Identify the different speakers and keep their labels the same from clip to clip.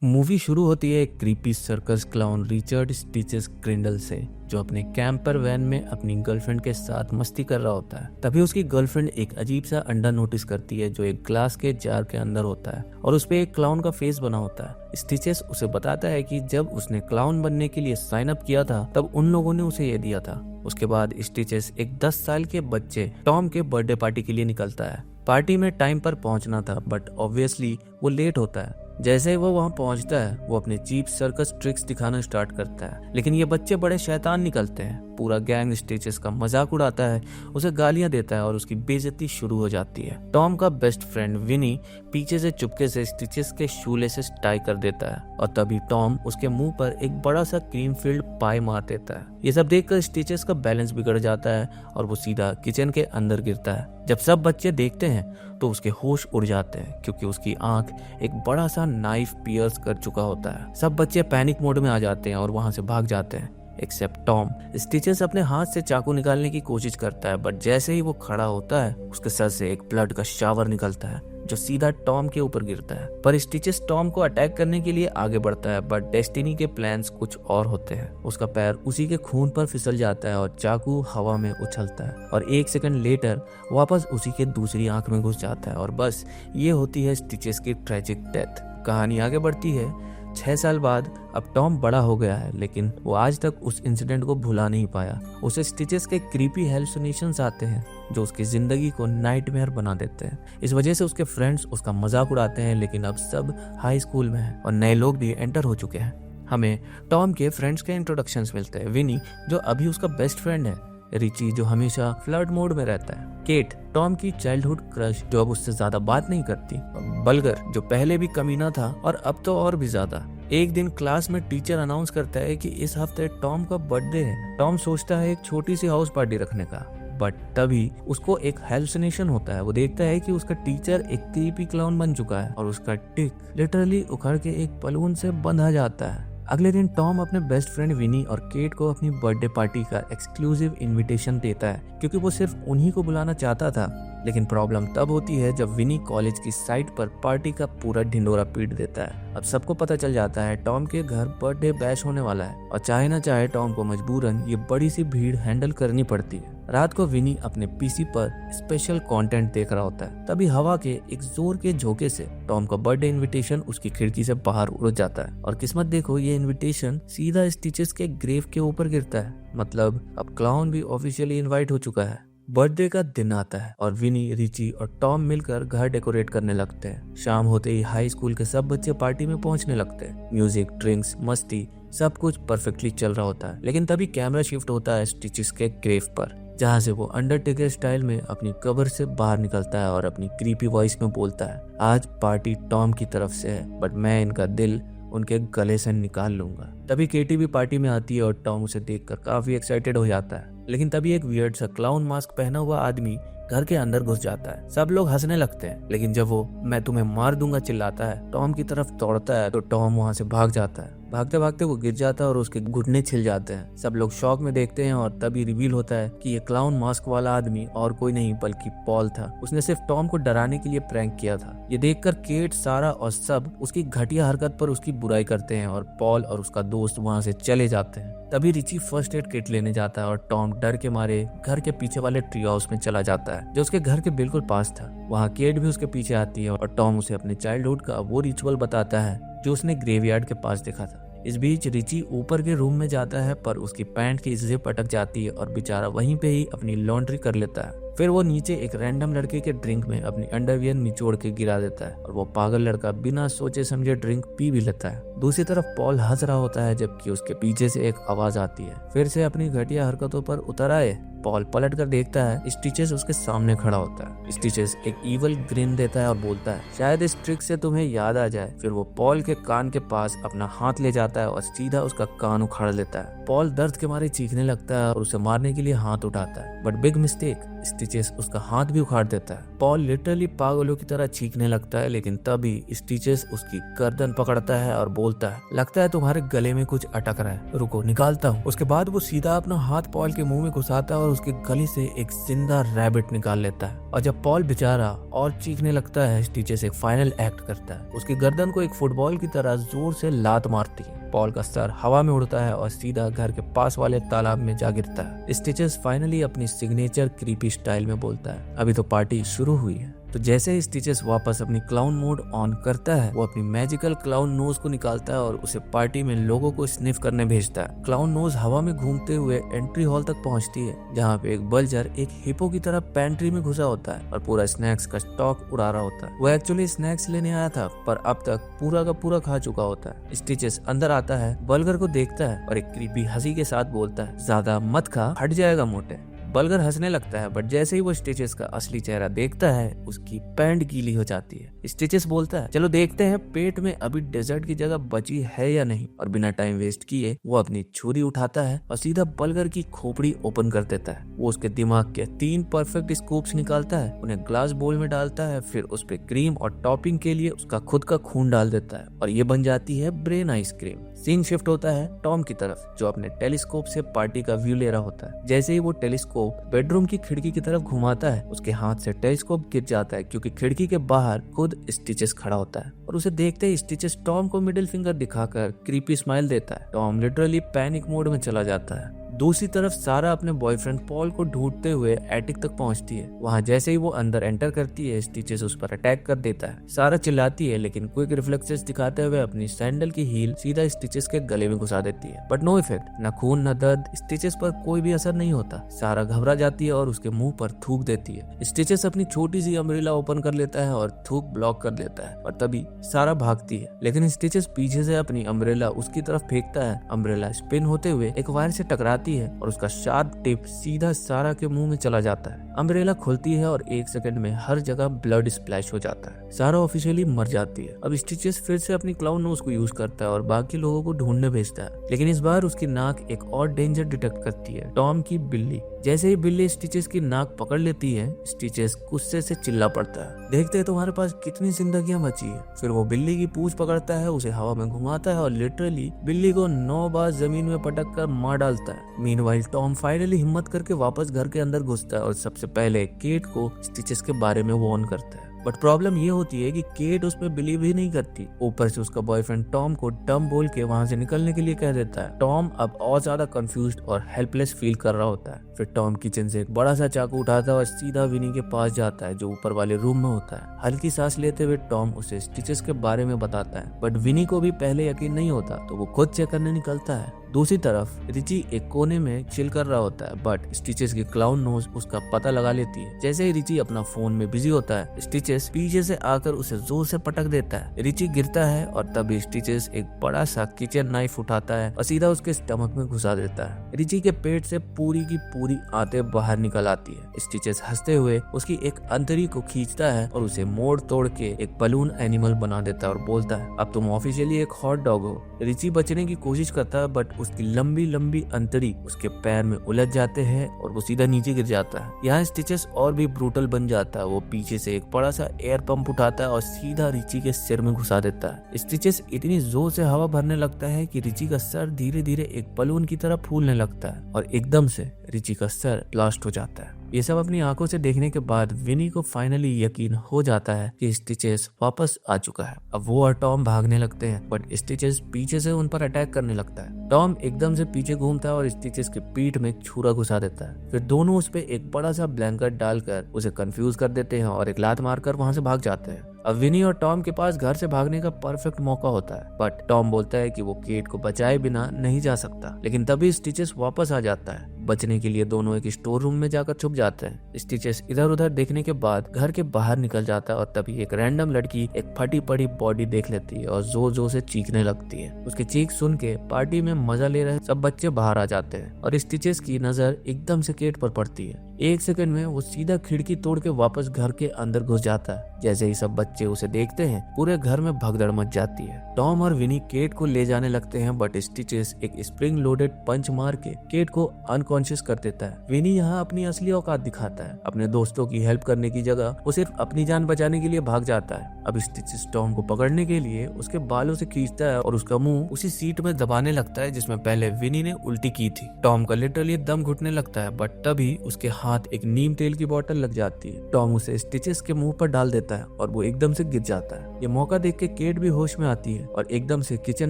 Speaker 1: Movie शुरू होती है एक creepy circus clown Richard Stitches Crindle से, जो अपने कैंपर वैन में अपनी गर्लफ्रेंड के साथ मस्ती कर रहा होता है। तभी उसकी गर्लफ्रेंड एक अजीब सा अंडा नोटिस करती है जो एक ग्लास के जार के अंदर होता है और उस पे एक क्लाउन का फेस बना होता है। स्टीचेस उसे बताता है कि जब उसने क्लाउन बनने के लिए साइन अप किया था तब उन लोगों ने उसे ये दिया था। उसके बाद स्टीचेस एक 10 साल के बच्चे टॉम के बर्थडे पार्टी के लिए निकलता है। पार्टी में टाइम पर पहुंचना था बट ऑब्वियसली वो लेट होता है। जैसे ही वो वहां पहुंचता है वो अपने चीप सर्कस ट्रिक्स दिखाना स्टार्ट करता है, लेकिन ये बच्चे बड़े शैतान निकलते हैं। पूरा गैंग स्टीचेस का मजाक उड़ाता है, उसे गालियां देता है और उसकी बेइज्जती शुरू हो जाती है। टॉम का बेस्ट फ्रेंड विनी पीछे से चुपके से स्टीचेस के शूलेसेस टाई कर देता है और तभी टॉम उसके मुंह पर एक बड़ा सा क्रीम फील्ड पाई मार देता है। ये सब देखकर स्टीचेस का बैलेंस बिगड़ जाता है और वो सीधा किचन के अंदर गिरता है। जब सब बच्चे देखते हैं तो उसके होश उड़ जाते हैं क्योंकि उसकी आंख एक बड़ा सा नाइफ पियर्स कर चुका होता है। सब बच्चे पैनिक मोड में आ जाते हैं और वहां से भाग जाते हैं एक्सेप्ट टॉम। स्टीचेस अपने हाथ से चाकू निकालने की कोशिश करता है बट जैसे ही वो खड़ा होता है उसके सर से एक ब्लड का शावर निकलता है जो सीधा टॉम के ऊपर गिरता है। पर स्टीचेस टॉम को अटैक करने के लिए आगे बढ़ता है बट डेस्टिनी के प्लान्स कुछ और होते हैं। उसका पैर उसी के खून पर फिसल जाता है और चाकू हवा में उछलता है और 1 सेकंड लेटर वापस उसी के दूसरी आंख में घुस जाता है और बस ये होती है स्टीचेस की ट्रेजिक डेथ। कहानी आगे बढ़ती है। 6 साल बाद अब टॉम बड़ा हो गया है लेकिन वो आज तक उस इंसिडेंट को भुला नहीं पाया। उसे स्टिचेस के क्रीपी हेलुसिनेशंस आते हैं जो उसकी जिंदगी को नाइटमेयर बना देते हैं। इस वजह से उसके फ्रेंड्स उसका मजाक उड़ाते हैं, लेकिन अब सब हाई स्कूल में हैं और नए लोग भी एंटर हो चुके हैं। हमें टॉम के फ्रेंड्स के इंट्रोडक्शंस मिलते हैं। विनी जो अभी उसका बेस्ट फ्रेंड है, रिची जो हमेशा फ्लर्ट मोड में रहता है, केट टॉम की चाइल्डहुड क्रश जो अब उससे ज्यादा बात नहीं करती, बल्गर जो पहले भी कमीना था और अब तो और भी ज्यादा। एक दिन क्लास में टीचर अनाउंस करता है कि इस हफ्ते टॉम का बर्थडे है। टॉम सोचता है एक छोटी सी हाउस पार्टी रखने का, बट तभी उसको एक हेलुसिनेशन होता है। वो देखता है कि उसका टीचर एक क्रीपी क्लाउन बन चुका है और उसका टिक लिटरली उखड़ के एक बलून से बंधा जाता है। अगले दिन टॉम अपने बेस्ट फ्रेंड विनी और केट को अपनी बर्थडे पार्टी का एक्सक्लूसिव इनविटेशन देता है क्योंकि वो सिर्फ उन्हीं को बुलाना चाहता था। लेकिन प्रॉब्लम तब होती है जब विनी कॉलेज की साइट पर पार्टी का पूरा ढिंडोरा पीट देता है। अब सबको पता चल जाता है टॉम के घर बर्थडे बैश होने वाला है और चाहे ना चाहे टॉम को मजबूरन ये बड़ी सी भीड़ हैंडल करनी पड़ती है। रात को विनी अपने पीसी पर स्पेशल कंटेंट देख रहा होता है, तभी हवा के एक जोर के झोंके से टॉम का बर्थडे इनविटेशन उसकी खिड़की से बाहर उड़ जाता है और किस्मत देखो ये इनविटेशन सीधा स्टिचेस के ग्रेव के ऊपर गिरता है। मतलब अब क्लाउन भी ऑफिशियली इनवाइट हो चुका है। बर्थडे का दिन आता है और विनी, रिची और टॉम मिलकर घर डेकोरेट करने लगते हैं। शाम होते ही हाई स्कूल के सब बच्चे पार्टी में पहुंचने लगते हैं। म्यूजिक, ड्रिंक्स, मस्ती सब कुछ परफेक्टली चल रहा होता है, लेकिन तभी कैमरा शिफ्ट होता है स्टिचेस के ग्रेव पर, जहाँ से वो अंडरटेकर स्टाइल में अपनी कब्र से बाहर निकलता है और अपनी क्रीपी वॉइस में बोलता है, आज पार्टी टॉम की तरफ से है बट मैं इनका दिल उनके गले से निकाल लूंगा। तभी केटी भी पार्टी में आती है और टॉम उसे देखकर काफी एक्साइटेड हो जाता है, लेकिन तभी एक वियर्ड सा क्लाउन मास्क पहना हुआ आदमी घर के अंदर घुस जाता है। सब लोग हंसने लगते हैं, लेकिन जब वो मैं तुम्हें मार दूंगा चिल्लाता है, टॉम की तरफ दौड़ता है तो टॉम वहां से भाग जाता है। भागते भागते वो गिर जाता है और उसके घुटने छिल जाते हैं। सब लोग शॉक में देखते हैं और तभी रिवील होता है कि ये क्लाउन मास्क वाला आदमी और कोई नहीं बल्कि पॉल था। उसने सिर्फ टॉम को डराने के लिए प्रैंक किया था। ये देखकर केट, सारा और सब उसकी घटिया हरकत पर उसकी बुराई करते हैं और पॉल और उसका दोस्त वहां से चले जाते हैं। तभी रिची फर्स्ट एड किट लेने जाता है और टॉम डर के मारे घर के पीछे वाले ट्री हाउस में चला जाता है जो उसके घर के बिल्कुल पास था। वहाँ केट भी उसके पीछे आती है और टॉम उसे अपने चाइल्डहुड का वो रिचुअल बताता है जो उसने ग्रेवयार्ड के पास देखा था। इस बीच रिची ऊपर के रूम में जाता है पर उसकी पैंट की जिप अटक जाती है और बेचारा वहीं पे ही अपनी लॉन्ड्री कर लेता है। फिर वो नीचे एक रैंडम लड़के के ड्रिंक में अपनी अंडरवियर निचोड़ के गिरा देता है और वो पागल लड़का बिना सोचे समझे ड्रिंक पी भी लेता है। दूसरी तरफ पॉल हंस रहा होता है जबकि उसके पीछे से एक आवाज आती है, फिर से अपनी घटिया हरकतों पर उतर आए। पॉल पलट कर देखता है, स्टिचेस उसके सामने खड़ा होता है। स्टिचेस एक इवल ग्रिन देता है और बोलता है, शायद इस ट्रिक से तुम्हें याद आ जाए। फिर वो पॉल के कान के पास अपना हाथ ले जाता है और सीधा उसका कान उखाड़ लेता है। पॉल दर्द के मारे चीखने लगता है और उसे मारने के लिए हाथ उठाता है, बट बिग मिस्टेक, स्टिचेस उसका हाथ भी उखाड़ देता है। पॉल लिटरली पागलों की तरह चीखने लगता है, लेकिन तभी स्टिचेस उसकी गर्दन पकड़ता है और बोलता है, लगता है तुम्हारे गले में कुछ अटक रहा है, रुको निकालता हूँ। उसके बाद वो सीधा अपना हाथ पॉल के मुंह में घुसाता है और उसके गले से एक जिंदा रैबिट निकाल लेता है। और जब पॉल बेचारा और चीखने लगता है, स्टिचेस एक फाइनल एक्ट करता है। उसकी गर्दन को एक फुटबॉल की तरह जोर से लात मारती है। पॉल का सर हवा में उड़ता है और सीधा घर के पास वाले तालाब में जा गिरता है। स्टिचेस फाइनली अपनी सिग्नेचर क्रीपी स्टाइल में बोलता है, अभी तो पार्टी शुरू हुई है। तो जैसे ही स्टिचेस वापस अपनी क्लाउन मोड ऑन करता है, वो अपनी मैजिकल क्लाउन नोज को निकालता है और उसे पार्टी में लोगों को स्निफ करने भेजता है। क्लाउन नोज हवा में घूमते हुए एंट्री हॉल तक पहुंचती है, जहां पे एक बल्जर एक हिप्पो की तरह पेंट्री में घुसा होता है और पूरा स्नैक्स का स्टॉक उड़ा रहा होता है। वो एक्चुअली स्नैक्स लेने आया था, पर अब तक पूरा का पूरा खा चुका होता है। स्टिचेस अंदर आता है, बल्गर को देखता है और एक क्रीपी हंसी के साथ बोलता है, ज्यादा मत खा, हट जाएगा मोटे। बल्गर हंसने लगता है, बट जैसे ही वो स्टिचेस का असली चेहरा देखता है, उसकी पैंट गीली हो जाती है। स्टिचेस बोलता है, चलो देखते हैं पेट में अभी डेजर्ट की जगह बची है या नहीं। और बिना टाइम वेस्ट किए वो अपनी छुरी उठाता है और सीधा बल्गर की खोपड़ी ओपन कर देता है। वो उसके दिमाग के 3 परफेक्ट स्कूप्स निकालता है, उन्हें ग्लास बोल में डालता है, फिर उस पे क्रीम और टॉपिंग के लिए उसका खुद का खून डाल देता है और ये बन जाती है ब्रेन आइसक्रीम। सीन शिफ्ट होता है टॉम की तरफ, जो अपने टेलीस्कोप से पार्टी का व्यू ले रहा होता है। जैसे ही वो टेलीस्कोप बेडरूम की खिड़की की तरफ घुमाता है, उसके हाथ से टेलीस्कोप गिर जाता है, क्योंकि खिड़की के बाहर खुद स्टिचेस खड़ा होता है और उसे देखते ही स्टिचेस टॉम को मिडिल फिंगर दिखाकर क्रीपी स्माइल देता है। टॉम लिटरली पैनिक मोड में चला जाता है। दूसरी तरफ सारा अपने बॉयफ्रेंड पॉल को ढूंढते हुए एटिक तक पहुंचती है। वहां जैसे ही वो अंदर एंटर करती है, स्टिचेस उस पर अटैक कर देता है। सारा चिल्लाती है, लेकिन क्विक रिफ्लेक्सेस दिखाते हुए अपनी सैंडल की हील सीधा स्टिचेस के गले में घुसा देती है, बट नो इफेक्ट, न खून न दर्द, स्टिचेस पर कोई भी असर नहीं होता। सारा घबरा जाती है और उसके मुंह पर थूक देती है। स्टिचेस अपनी छोटी सी अम्ब्रेला ओपन कर लेता है और थूक ब्लॉक कर देता है, और तभी सारा भागती है, लेकिन स्टिचेस पीछे से अपनी अम्ब्रेला उसकी तरफ फेंकता है। अम्ब्रेला स्पिन होते हुए एक वायर से टकराती है और उसका शार्प टिप सीधा सारा के मुंह में चला जाता है। अम्ब्रेला खुलती है और 1 सेकंड में हर जगह ब्लड स्प्लैश हो जाता है। सारा ऑफिशियली मर जाती है। अब स्टिचेस फिर से अपनी क्लाउन नोज को यूज करता है और बाकी लोगों को ढूंढने भेजता है, लेकिन इस बार उसकी नाक एक और डेंजर डिटेक्ट करती है, टॉम की बिल्ली। जैसे ही बिल्ली स्टिचेस की नाक पकड़ लेती है, स्टिचेस गुस्से से चिल्ला पड़ता है, देखते हैं तुम्हारे पास कितनी जिंदगियां बची है। फिर वो बिल्ली की पूंछ पकड़ता है, उसे हवा में घुमाता है और लिटरली बिल्ली को 9 बार जमीन में पटक कर मार डालता है। मीनवाइल टॉम फाइनली हिम्मत करके वापस घर के अंदर घुसता है और सबसे पहले केट को स्टिचेस के बारे में वार्न करता है। बट प्रॉब्लम ये होती है कि केट उस पर बिलीव ही नहीं करती। ऊपर से उसका बॉयफ्रेंड टॉम को डम बोल के वहां से निकलने के लिए कह देता है। टॉम अब और ज्यादा कंफ्यूज्ड और हेल्पलेस फील कर रहा होता है। फिर टॉम किचन से एक बड़ा सा चाकू उठाता है और सीधा विनी के पास जाता है, जो ऊपर वाले रूम में होता है। हल्की सांस लेते हुए टॉम उसे स्टिचेस के बारे में बताता है, बट विनी को भी पहले यकीन नहीं होता, तो वो खुद चेक करने निकलता है। दूसरी तरफ रिची एक कोने में चिल कर रहा होता है, बट स्टिचेस की क्लाउन नोज उसका पता लगा लेती है। जैसे ही रिची अपना फोन में बिजी होता है, स्टिचेस पीछे से आकर उसे जोर से पटक देता है। रिची गिरता है और तभी स्टिचेस एक बड़ा सा किचन नाइफ उठाता है और सीधा उसके स्टमक में घुसा देता है। रिची के पेट से पूरी की पूरी आंतें बाहर निकल आती है। स्टिचेस हंसते हुए उसकी एक अंतरी को खींचता है और उसे मोड़ तोड़ के एक बलून एनिमल बना देता है और बोलता है, अब तुम ऑफिशियली एक हॉट डॉग हो। रिची बचने की कोशिश करता है, बट उसकी लंबी लंबी अंतरी उसके पैर में उलझ जाते हैं और वो सीधा नीचे गिर जाता है। यहाँ स्टिचेस और भी ब्रूटल बन जाता है। वो पीछे से एक बड़ा सा एयर पंप उठाता है और सीधा रिची के सिर में घुसा देता है। स्टिचेस इतनी जोर से हवा भरने लगता है कि रिची का सर धीरे धीरे एक बलून की तरह फूलने लगता है और एकदम से रिची का सर ब्लास्ट हो जाता है। ये सब अपनी आंखों से देखने के बाद विनी को फाइनली यकीन हो जाता है कि स्टिचेस वापस आ चुका है। अब वो और टॉम भागने लगते हैं, बट स्टिचेस पीछे से उन पर अटैक करने लगता है। टॉम एकदम से पीछे घूमता है और स्टिचेस की पीठ में एक छुरा घुसा देता है। फिर दोनों उस पे एक बड़ा सा ब्लैंकेट डालकर उसे कंफ्यूज कर देते हैं और एक लात मारकर वहां से भाग जाते हैं। अब विनी और टॉम के पास घर से भागने का परफेक्ट मौका होता है, बट टॉम बोलता है कि वो केट को बचाए बिना नहीं जा सकता। लेकिन तभी स्टिचेस वापस आ जाता है। बचने के लिए दोनों एक स्टोर रूम में जाकर छुप जाते हैं। स्टिचेस इधर उधर देखने के बाद घर के बाहर निकल जाता है और तभी एक रैंडम लड़की एक फटी पड़ी बॉडी देख लेती है और जोर जोर से चीखने लगती है। उसकी चीख सुन के पार्टी में मजा ले रहे सब बच्चे बाहर आ जाते हैं और स्टिचेस की नजर एकदम से केट पर पड़ती है। 1 सेकंड में वो सीधा खिड़की तोड़ के वापस घर के अंदर घुस जाता है। जैसे ही सब बच्चे उसे देखते हैं पूरे घर में भगदड़ मच जाती है। टॉम और विनी केट को ले जाने लगते हैं बट स्टिचेस एक स्प्रिंग लोडेड पंच मार के केट को अनकॉन्शियस कर देता है। विनी यहाँ अपनी असली औकात दिखाता है। अपने दोस्तों की हेल्प करने की जगह वो सिर्फ अपनी जान बचाने के लिए भाग जाता है। अब स्टिचेस टॉम को पकड़ने के लिए उसके बालों से खींचता है और उसका मुंह उसी सीट में दबाने लगता है जिसमें पहले विनी ने उल्टी की थी। टॉम का लिटरली दम घुटने लगता है बट तभी उसके हाथ एक नीम तेल की बोतल लग जाती है। टॉम उसे स्टिचेस के मुंह पर डाल देता है और वो एकदम से गिर जाता है। ये मौका देख के केट भी होश में आती है और एकदम से किचन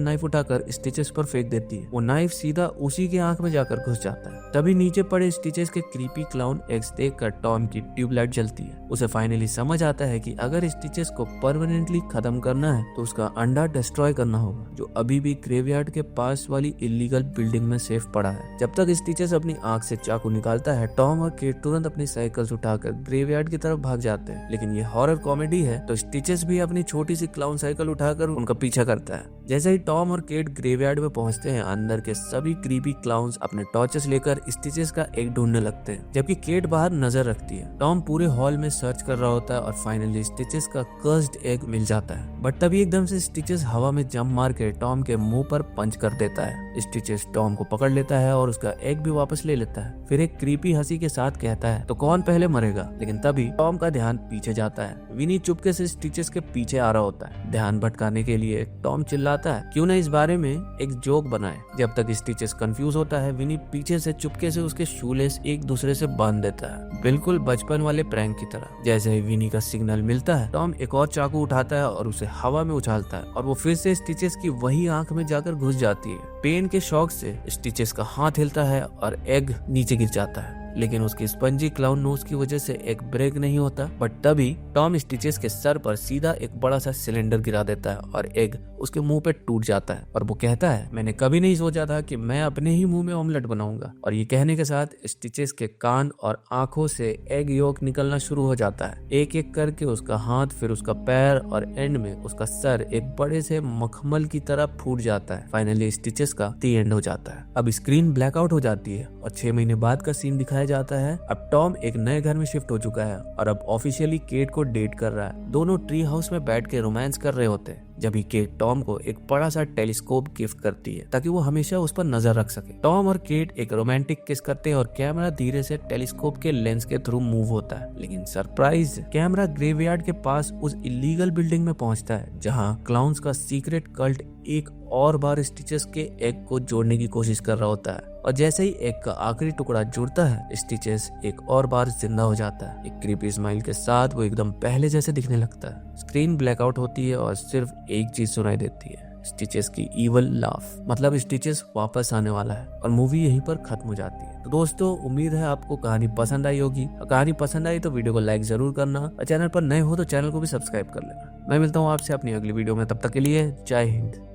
Speaker 1: नाइफ उठाकर स्टिचेस पर फेंक देती है। वो नाइफ सीधा उसी की आंख में जाकर घुस जाता है। तभी नीचे पड़े स्टिचेस के क्रीपी क्लाउन एग्स देखकर टॉम की ट्यूबलाइट जलती है। उसे फाइनली समझ आता है कि अगर स्टिचेस को परमानेंटली खत्म करना है तो उसका अंडा डिस्ट्रॉय करना होगा जो अभी भी ग्रेवयार्ड के पास वाली इलीगल बिल्डिंग में सेफ पड़ा है। जब तक स्टिचेस अपनी आंख से चाकू निकालता है टॉम और केट तुरंत अपनी साइकिल्स उठाकर ग्रेवयार्ड की तरफ भाग जाते हैं। लेकिन ये हॉरर कॉमेडी है तो स्टिचेस भी अपनी छोटी सी क्लाउन साइकिल उठाकर उनका पीछा करता है। जैसे ही टॉम और केट ग्रेवयार्ड में पहुंचते हैं अंदर के सभी क्रीपी क्लाउन्स अपने टॉर्चेस लेकर स्टिचेस का एग ढूंढने लगते हैं जबकि केट बाहर नजर रखती है। टॉम पूरे हॉल में सर्च कर रहा होता है और फाइनली स्टिचेस का कर्स्ड एग मिल जाता है बट तभी एकदम से स्टिचेस हवा में जंप मार के टॉम के मुंह पर पंच कर देता है। स्टिचेस टॉम को पकड़ लेता है और उसका एग भी वापस ले लेता है। फिर एक क्रीपी हंसी के साथ कहता है तो कौन पहले मरेगा। लेकिन तभी टॉम का ध्यान पीछे जाता है। विनी चुपके से स्टिचेस के पीछे आ रहा होता है। ध्यान भटकाने के लिए टॉम चिल्लाता है क्यों ना इस बारे में एक जोक बनाए। जब तक स्टिचेस कंफ्यूज होता है विनी पीछे से चुपके से उसके शूलेस एक दूसरे से बांध देता है बिल्कुल बचपन वाले प्रैंक की तरह। जैसे ही विनी का सिग्नल मिलता है टॉम एक और चाकू उठाता है और उसे हवा में उछालता है और वो फिर से स्टिचेस की वही आंख में जाकर घुस जाती है। पेन के शौक से स्टिचेस का हाथ हिलता है और एग नीचे गिर जाता है लेकिन उसकी स्पंजी क्लाउन नोज की वजह से एक ब्रेक नहीं होता। बट तभी टॉम स्टिचेस के सर पर सीधा एक बड़ा सा सिलेंडर गिरा देता है और एग उसके मुंह पे टूट जाता है और वो कहता है मैंने कभी नहीं सोचा था कि मैं अपने ही मुंह में ऑमलेट बनाऊंगा। और ये कहने के साथ स्टिचेस के कान और आंखों से एग योक निकलना शुरू हो जाता है। एक एक करके उसका हाथ फिर उसका पैर और एंड में उसका सर एक बड़े से मखमल की तरह फूट जाता है। फाइनली स्टिचेस का दी एंड हो जाता है। अब स्क्रीन ब्लैकआउट हो जाती है और 6 महीने बाद का सीन दिखाया जाता है। अब टॉम एक नए घर में शिफ्ट हो चुका है और अब ऑफिशियली केट को डेट कर रहा है। दोनों ट्री हाउस में बैठ के रोमांस कर रहे होते हैं जब ही केट टॉम को एक बड़ा सा टेलीस्कोप गिफ्ट करती है ताकि वो हमेशा उस पर नजर रख सके। टॉम और केट एक रोमांटिक किस करते हैं और कैमरा धीरे से टेलीस्कोप के लेंस के थ्रू मूव होता है। लेकिन सरप्राइज, कैमरा ग्रेवयार्ड के पास उस इलीगल बिल्डिंग में पहुंचता है जहां क्लाउन्स का सीक्रेट कल्ट एक और बार स्टिचेस के एग को जोड़ने की कोशिश कर रहा होता है। और जैसे ही एग का आखिरी टुकड़ा जुड़ता है स्टिचेस एक और बार जिंदा हो जाता है। एक क्रीपी स्माइल के साथ वो एकदम पहले जैसे दिखने लगता है। स्क्रीन ब्लैकआउट होती है और सिर्फ एक चीज सुनाई देती है, स्टिचेस की इवल लाफ। मतलब स्टिचेस वापस आने वाला है और मूवी यहीं पर खत्म हो जाती है। तो दोस्तों उम्मीद है आपको कहानी पसंद आई होगी। कहानी पसंद आई तो वीडियो को लाइक जरूर करना और चैनल पर नए हो तो चैनल को भी सब्सक्राइब कर लेना। मैं मिलता हूँ आपसे अपनी अगली वीडियो में, तब तक के लिए जय हिंद।